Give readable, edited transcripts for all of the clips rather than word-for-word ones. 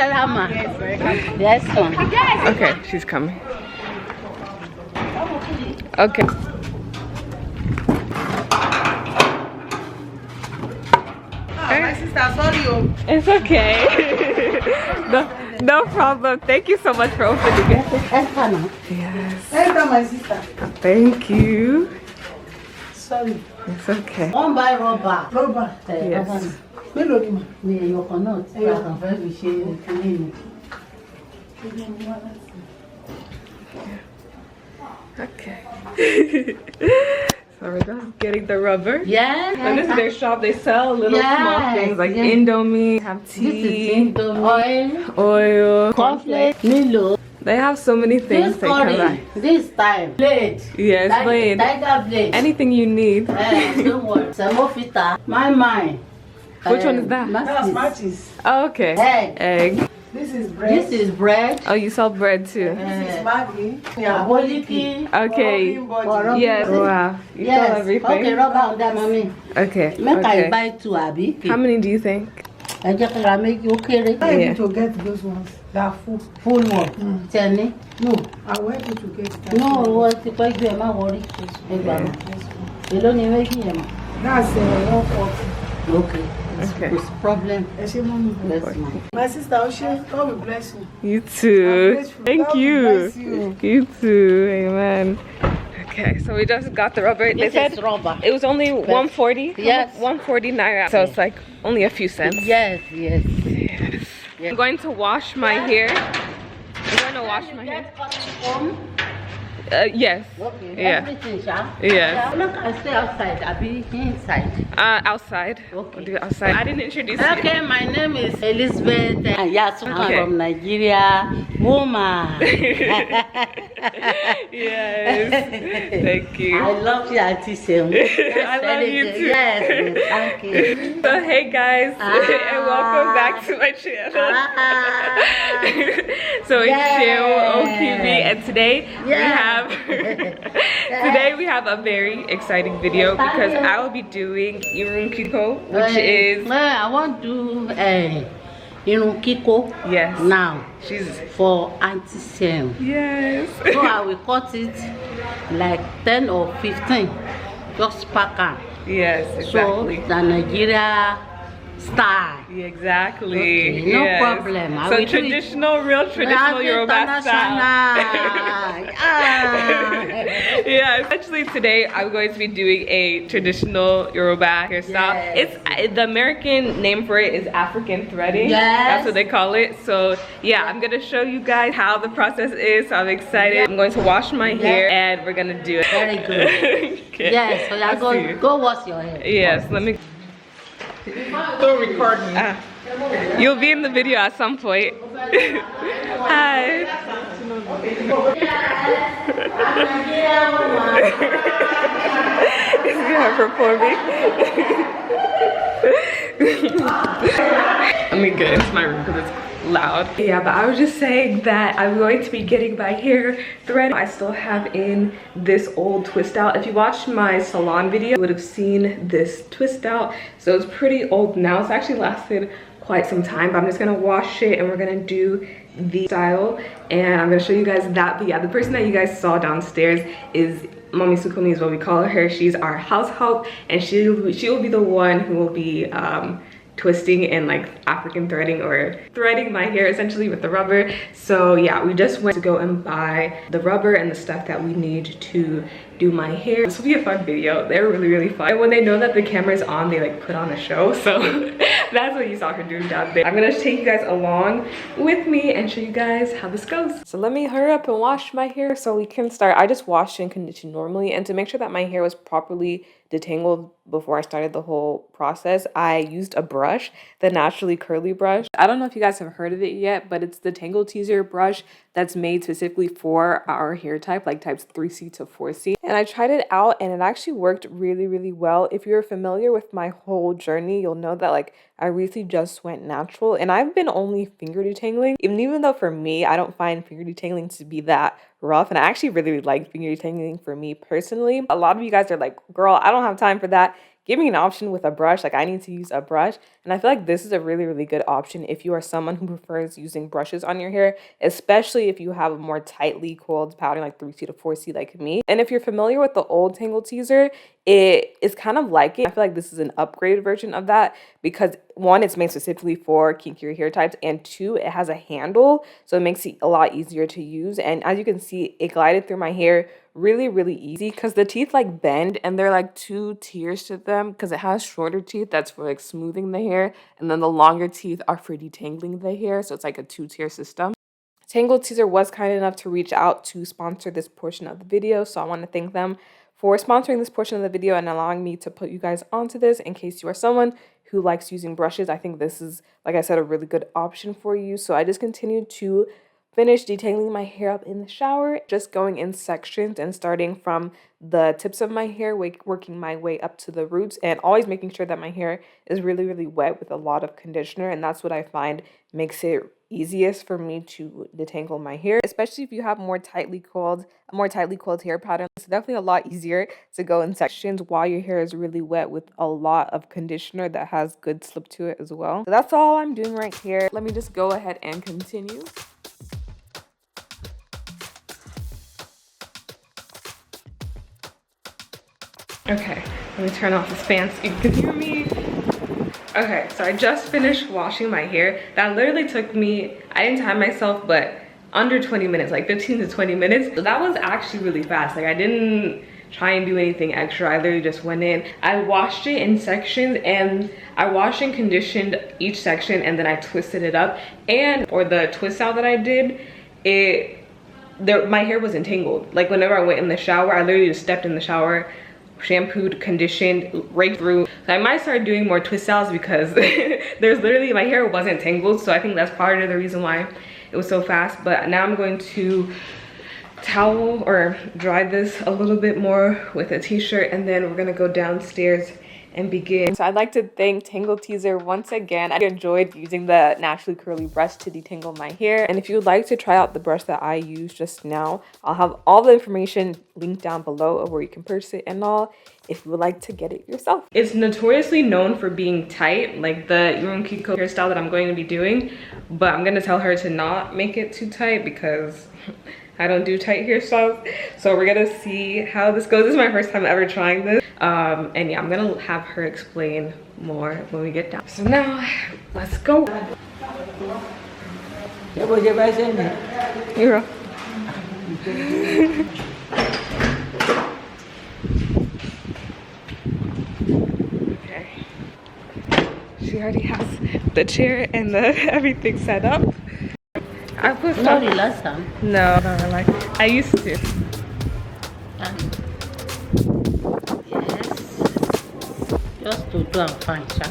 Salama. Yes, ma'am. Okay, she's coming. Okay. My sister, sorry. It's okay. No problem. Thank you so much for opening it. Yes. Enter, my sister. Thank you. Sorry. It's okay. One by rubber. Rubber. Yes. Mélòó ni mà? Ní ẹyọ kan náà tí a kàn fẹ́ fi ṣe ìkíní ni. Okay. So we're just getting the rubber. Yes. And this is their shop. They sell little small Yes, things like yes. Indomie, have This tea, is Indomie, oil, cornflakes, Milo. They have so many things This they can buy. curry, this time, blade. Yes, blade. Tiger blade. Anything you need. Don't worry. Samofita. My. Which one is that? That's matches. Oh, okay. Egg. This is bread. This is bread. Oh, you sell bread too. This is Maggi. Aboliki. Okay. Body. Yes. Wow. You sell Yes. everything. Okay, rub on that, mommy. Okay. Make I Okay. buy two, Abi. How many do you think? I just gonna make you okay. I Yeah. need to get those ones. They are full. Full one. Tenny. No, I want you to get that. No, what the quite do? Am I worry? You don't need making him. That's 140. Okay. Okay. What's the problem? Ẹ ṣé mọ́mí. Bless man. My sister, Oshe, God will bless you. You I'm too. grateful. Thank God will you. bless you. You too. Amen. Okay, so we just got the rubber. They This said is rubber. it was only 140. Yes. 140 naira. So it's like only a few cents. Yes. Yes. I'm going to wash my hair. I'm going to wash my hair. Yes. Okay. Yeah. Everything, Sha. Yes. Look, I stay outside. I be inside. Outside. Okay. We'll do it outside. I didn't introduce you. Okay, my name is Elizabeth. Yes, I'm Okay. from Nigeria. Woman. Yes. Thank you. I love you, Auntie Sam. I love you too. Yes, thank you. So hey guys, and welcome back to my channel. So it's Cheryl OQB, and today we have a very exciting video because I will be doing irun kiko, which is I want to do irun kiko. Yes. Now she's for Auntie Sam. yes. So I will cut it like 10 or 15. Just pack am. Yes, exactly. So the Nigeria style. Exactly. Okay, no yes. problem. I So will do it. traditional, real traditional Yoruba style. Yeah, essentially today I'm going to be doing a traditional Yoruba hairstyle. Yes. It's the American name for it is African threading. Yes. That's what they call it. So yeah, I'm gonna show you guys how the process is. So I'm excited. I'm going to wash my hair and we're gonna do it. Very good. Okay. Yes, so Let's see. go wash your hair. Yes, let me. Don't record me. You'll be in the video at some point. Hi. It's gonna perform me. Let me get into my room because it's loud. Yeah, but I was just saying that I'm going to be getting my hair threaded. I still have in this old twist out. If you watched my salon video, you would have seen this twist out. So it's pretty old now. It's actually lasted quite some time, but I'm just gonna wash it and we're gonna do the style and I'm gonna show you guys that. But yeah, the person that you guys saw downstairs is Mommy Sukumi is what we call her. She's our house help and she will be the one who will be twisting and like African threading or threading my hair essentially with the rubber. So yeah, we just went to go and buy the rubber and the stuff that we need to do my hair. This will be a fun video. They're really fun. And when they know that the camera is on, they like put on a show. So that's what you saw her do down there. I'm gonna take you guys along with me and show you guys how this goes. So let me hurry up and wash my hair so we can start. I just washed and conditioned normally, and to make sure that my hair was properly detangled before I started the whole process, I used a brush, the Naturally Curly brush. I don't know if you guys have heard of it yet, but it's the Tangle Teaser brush that's made specifically for our hair type, like types 3C to 4C. And I tried it out and it actually worked really well. If you're familiar with my whole journey, you'll know that like I recently just went natural and I've been only finger detangling. Even though for me, I don't find finger detangling to be that rough, and I actually really like finger detangling for me personally. A lot of you guys are like, girl, I don't have time for that. give me an option with a brush. Like I need to use a brush. And I feel like this is a really, really good option if you are someone who prefers using brushes on your hair, especially if you have a more tightly coiled pattern like 3C to 4C like me. And if you're familiar with the old Tangle Teaser, it is kind of like it. I feel like this is an upgraded version of that because one, it's made specifically for kinkier hair types, and two, it has a handle, so it makes it a lot easier to use. And as you can see, it glided through my hair really, really easy because the teeth like bend and they're like two tiers to them because it has shorter teeth that's for like smoothing the hair, and then the longer teeth are for detangling the hair, so it's like a two-tier system. Tangle Teaser was kind enough to reach out to sponsor this portion of the video, so I want to thank them for sponsoring this portion of the video and allowing me to put you guys onto this in case you are someone who likes using brushes. I think this is, like I said, a really good option for you. So I just continued to finish detangling my hair up in the shower, just going in sections and starting from the tips of my hair, working my way up to the roots, and always making sure that my hair is really, really wet with a lot of conditioner. And that's what I find makes it easiest for me to detangle my hair, especially if you have a more tightly coiled hair pattern. It's definitely a lot easier to go in sections while your hair is really wet with a lot of conditioner that has good slip to it as well. So that's all I'm doing right here. Let me just go ahead and continue. Okay, let me turn off this fan so you can hear me. Okay, so I just finished washing my hair. That literally took me, I didn't time myself, but under 20 minutes, like 15 to 20 minutes. So that was actually really fast. Like I didn't try and do anything extra. I literally just went in. I washed it in sections, and I washed and conditioned each section, and then I twisted it up. And for the twist out that I did, my hair was entangled. Like whenever I went in the shower, I literally just stepped in the shower, shampooed, conditioned, right through. So I might start doing more twist styles because there's literally, my hair wasn't tangled. So I think that's part of the reason why it was so fast. But now I'm going to towel or dry this a little bit more with a t-shirt, and then we're gonna go downstairs and begin. So I'd like to thank Tangle Teaser once again. I enjoyed using the naturally curly brush to detangle my hair. And if you would like to try out the brush that I used just now, I'll have all the information linked down below of where you can purchase it and all, if you would like to get it yourself. It's notoriously known for being tight, like the irun kiko hairstyle that I'm going to be doing, but I'm gonna tell her to not make it too tight because I don't do tight hairstyles. So we're gonna see how this goes. This is my first time ever trying this. And yeah, I'm gonna have her explain more when we get down. So now, let's go. Here. Okay. She already has the chair and the everything set up. I put Not the last time. No, like I used to. Yes. Just to do and fine, sha.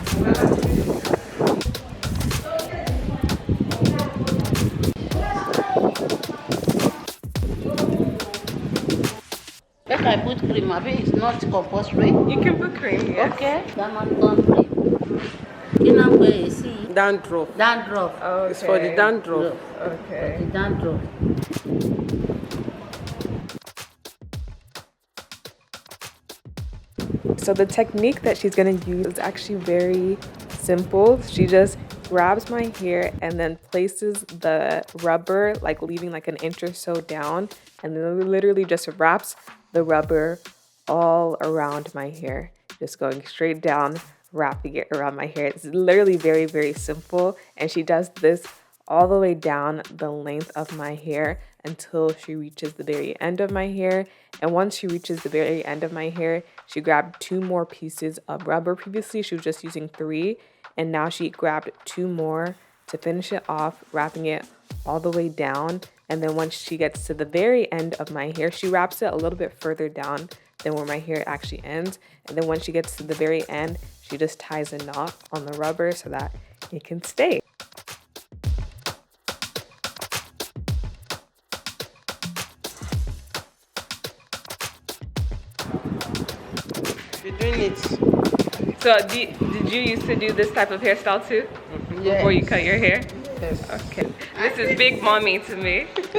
Make I put cream, maybe it's not compulsory. You can put cream, yes. Okay. That one don't cream. You know where you see Dandruff. dandruff. Okay. It's for the dandruff. Okay. The dandruff. So the technique that she's gonna use is actually very simple. She just grabs my hair and then places the rubber, like leaving like an inch or so down, and then literally just wraps the rubber all around my hair, just going straight down, wrapping it around my hair. It's literally very, very simple, and she does this all the way down the length of my hair until she reaches the very end of my hair. And once she reaches the very end of my hair, she grabbed 2 more pieces of rubber. Previously, she was just using 3, and now she grabbed 2 more to finish it off, wrapping it all the way down. And then once she gets to the very end of my hair, she wraps it a little bit further down than where my hair actually ends. And then when she gets to the very end, she just ties a knot on the rubber so that it can stay. You're doing it. So did you used to do this type of hairstyle too? Yes. Before you cut your hair? Yes. Okay. This is big mommy to me. It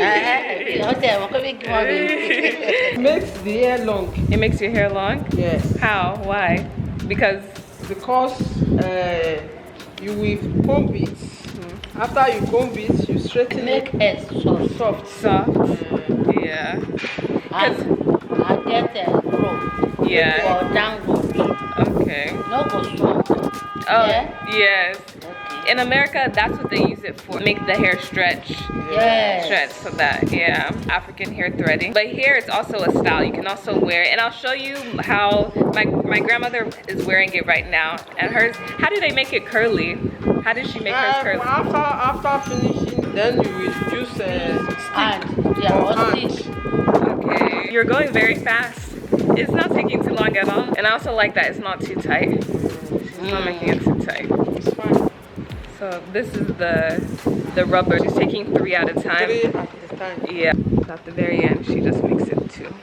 makes the hair long. It makes your hair long? Yes. How? Why? Because you will comb it. After you comb it, you straighten Make it it soft. soft. Yeah. And I get a rope. Yeah. Or dangle. Okay. No go soft. Oh, Yeah? yes. Okay. In America, that's what they use it for. Make the hair stretch. Yes. Stretch so that, yeah, African hair threading. But here it's also a style. You can also wear it. And I'll show you how my grandmother is wearing it right now. And hers, how do they make it curly? How did she make hers curly? After finishing, then you will use stick And yeah, or or hand. stick. Okay. You're going very fast. It's not taking too long at all. And I also like that it's not too tight. It's not making it too tight. It's fine. So this is the rubber. She's taking 3 at a time. 3 at a time. Yeah. At the very end, she just makes it 2.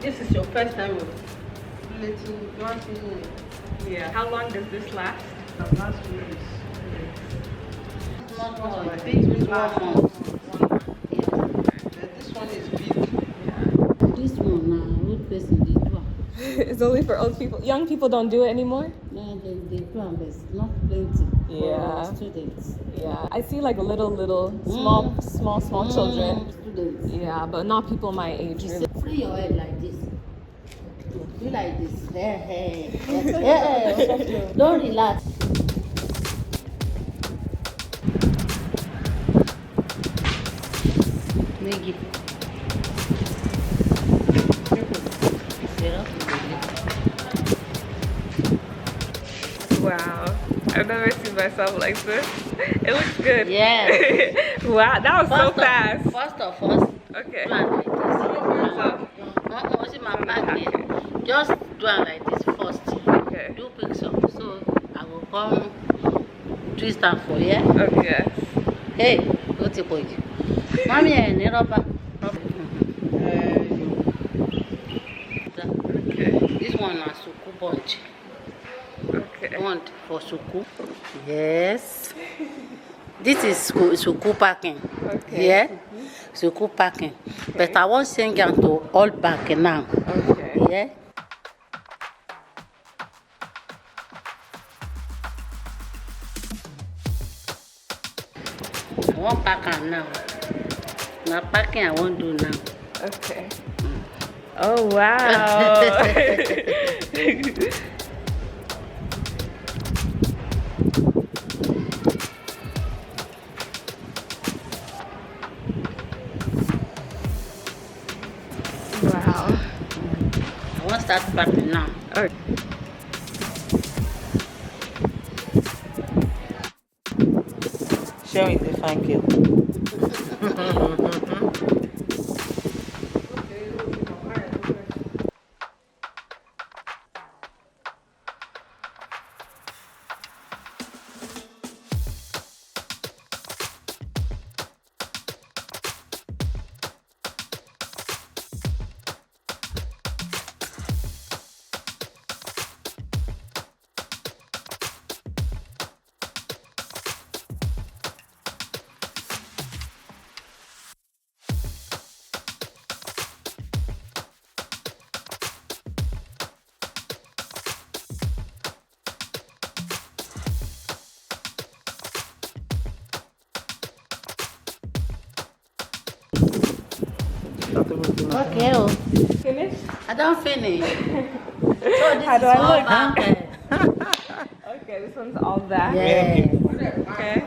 This is your first time of letting you want to. Yeah. How long does this last? The last few weeks. Small one. Big one. This one is big. This one now, old person dey do am. It's only for old people. Young people don't do it anymore? No, they do am, but it's not plenty. Yeah. For students. Yeah. I see like little, small children. Students. Yeah, but not people my age. You Really. say, free your head like this. Do like this. Hey. Don't relax. Make it. Wow. I've never seen myself like this. It looks good. Yes. Wow, that was so fast. First of all, Okay. do am like this. See my back here. Just do am like this first. Okay. Do pick some. So I will come twist am for you. Okay. Hey, go take for you. Mommy, any rubber? Okay. This one is suku bunch. Okay. Want for suku? Yes. This is suku packing. Okay. Yeah. Suku packing. But I want sing am to all back now. Okay. Yeah. I want pack am now. Now packing I won't do now. Okay. Oh wow. Wow. I want start packing now. Okay. Show me the thank you. Okay, oh. Finish? I don't finish. So this How is do I all look? back. Okay, this one's all back. Yeah. Okay.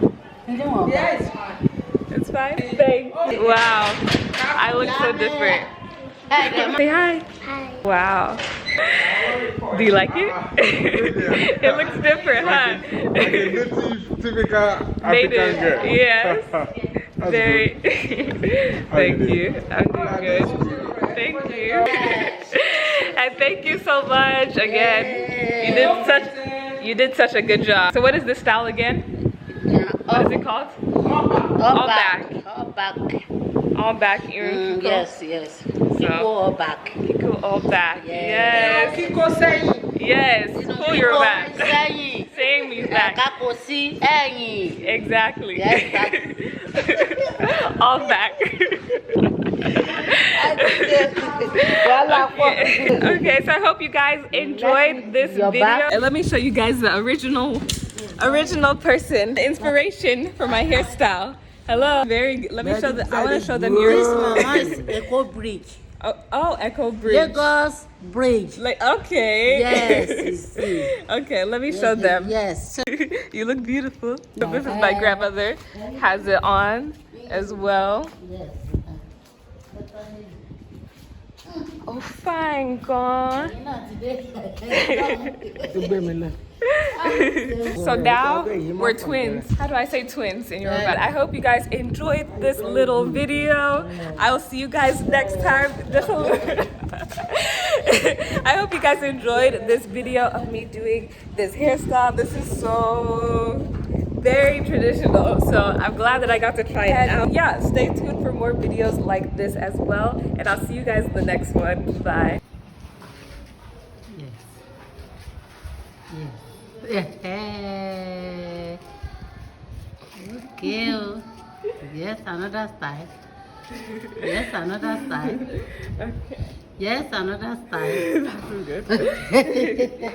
Yeah, it's fine. It's fine. Thanks. Wow. I look so different. Say hi. Hi. Wow. Do you like it? It looks different, huh? Like a native, typical African Native. girl. Yes. That's Very. good. Thank you you. I'm doing good. Thank you. And thank you so much again. You did such a good job. So what is this style again? What is it called? All back. All back. All back earring. kiko. Yes, yes. Kiko all back. Kiko all back. Yes. Kiko saying. Yes. Pull your back. Sẹ́yìn. Saying means back. Kákò sí ẹ̀yìn. Exactly. Yes, that's All back. Okay, so I hope you guys enjoyed this Your video. back. And let me show you guys the original person, the inspiration for my hairstyle. Hello. Very good. Let me show I want to show them This yours. mama is Echo Bridge. Oh, Echo Bridge. Lagos Bridge. Like, okay. Yes, you see. Okay, let me show them. Yes. You look beautiful. So this is my grandmother. Has it on as well. Yes. Oh, fine, gone. So now we're twins. How do I say twins in Yoruba? I hope you guys enjoyed this little video. I will see you guys next time. I hope you guys enjoyed this video of me doing this hairstyle. This is so very traditional, so I'm glad that I got to try it out. Yeah, stay tuned for more videos like this as well, and I'll see you guys in the next one. Bye. Yes. Okay. Yes, another style. Yes, another style. Okay. Yes, another style. That's good.